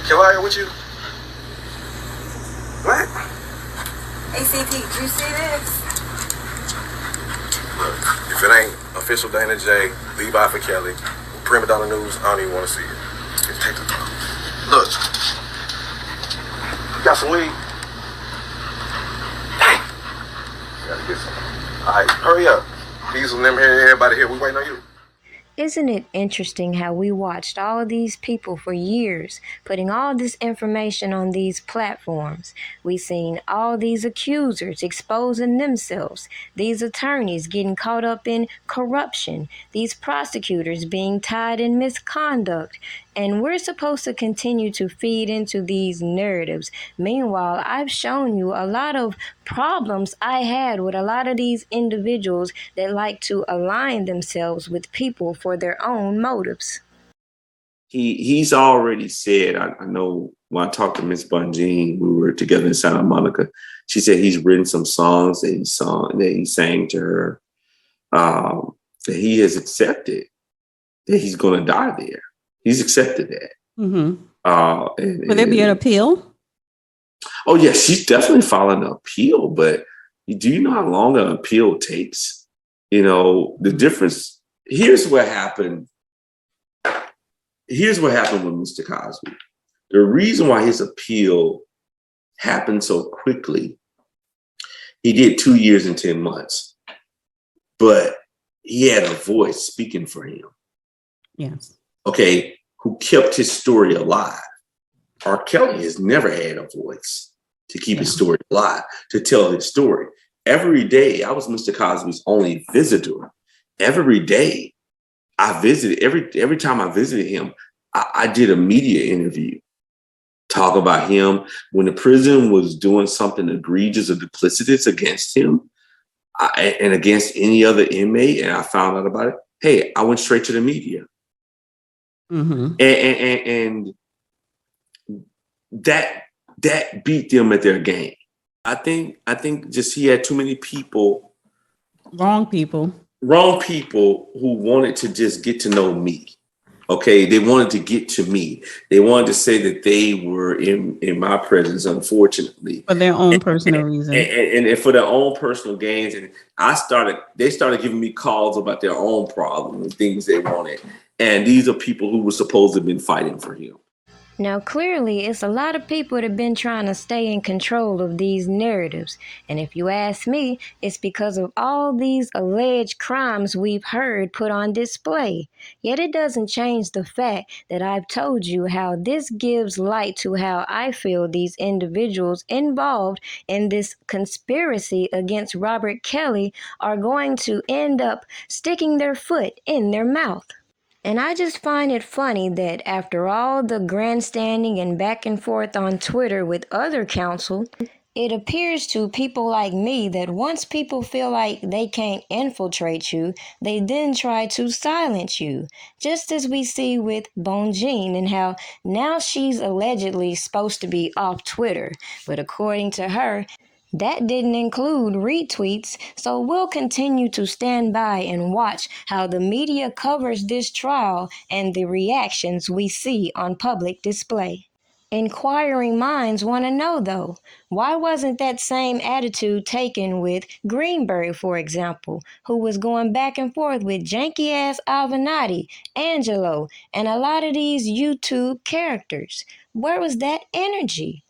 Kelly with you? What? ACT, did you see this? Look, if it ain't official Dana J, Levi for Kelly, Primadonnanews, I don't even want to see it. Just take the time. Look. You got some weed? Dang. Gotta get some. Alright, hurry up. Diesel and them here, everybody here, we waiting on you. Isn't it interesting how we watched all these people for years putting all this information on these platforms? We seen all these accusers exposing themselves, these attorneys getting caught up in corruption, these prosecutors being tied in misconduct, and we're supposed to continue to feed into these narratives. Meanwhile, I've shown you a lot of problems I had with a lot of these individuals that like to align themselves with people for their own motives. He's already said, I know when I talked to Miss Bunjean, we were together in Santa Monica, she said he's written some songs that he sang to her, that he has accepted that he's going to die there. He's accepted that. Mm-hmm. Will there be an appeal? Oh, yeah, she's definitely filing an appeal. But do you know how long an appeal takes? You know, the difference. Here's what happened. Here's what happened with Mr. Cosby. The reason why his appeal happened so quickly, he did 2 years and 10 months, but he had a voice speaking for him. Yes. Okay, who kept his story alive. R. Kelly has never had a voice to keep his story alive, to tell his story. Every day, I was Mr. Cosby's only visitor. Every day, I visited. Every time I visited him, I did a media interview, talk about him. When the prison was doing something egregious or duplicitous against him and against any other inmate, and I found out about it, hey, I went straight to the media. Mm-hmm. And that beat them at their game. I think just he had too many people. Wrong people who wanted to just get to know me. Okay, they wanted to get to me. They wanted to say that they were in my presence, unfortunately, for their own personal reason, and for their own personal gains. And they started giving me calls about their own problems and things they wanted. And these are people who were supposed to have been fighting for him. Now, clearly, it's a lot of people that have been trying to stay in control of these narratives. And if you ask me, it's because of all these alleged crimes we've heard put on display. Yet it doesn't change the fact that I've told you how this gives light to how I feel these individuals involved in this conspiracy against Robert Kelly are going to end up sticking their foot in their mouth. And I just find it funny that after all the grandstanding and back and forth on Twitter with other counsel, it appears to people like me that once people feel like they can't infiltrate you, they then try to silence you. Just as we see with Bunjean and how now she's allegedly supposed to be off Twitter, but according to her, that didn't include retweets, so we'll continue to stand by and watch how the media covers this trial and the reactions we see on public display. Inquiring minds want to know, though, why wasn't that same attitude taken with Greenberg, for example, who was going back and forth with janky-ass Avenatti, Angelo, and a lot of these YouTube characters? Where was that energy?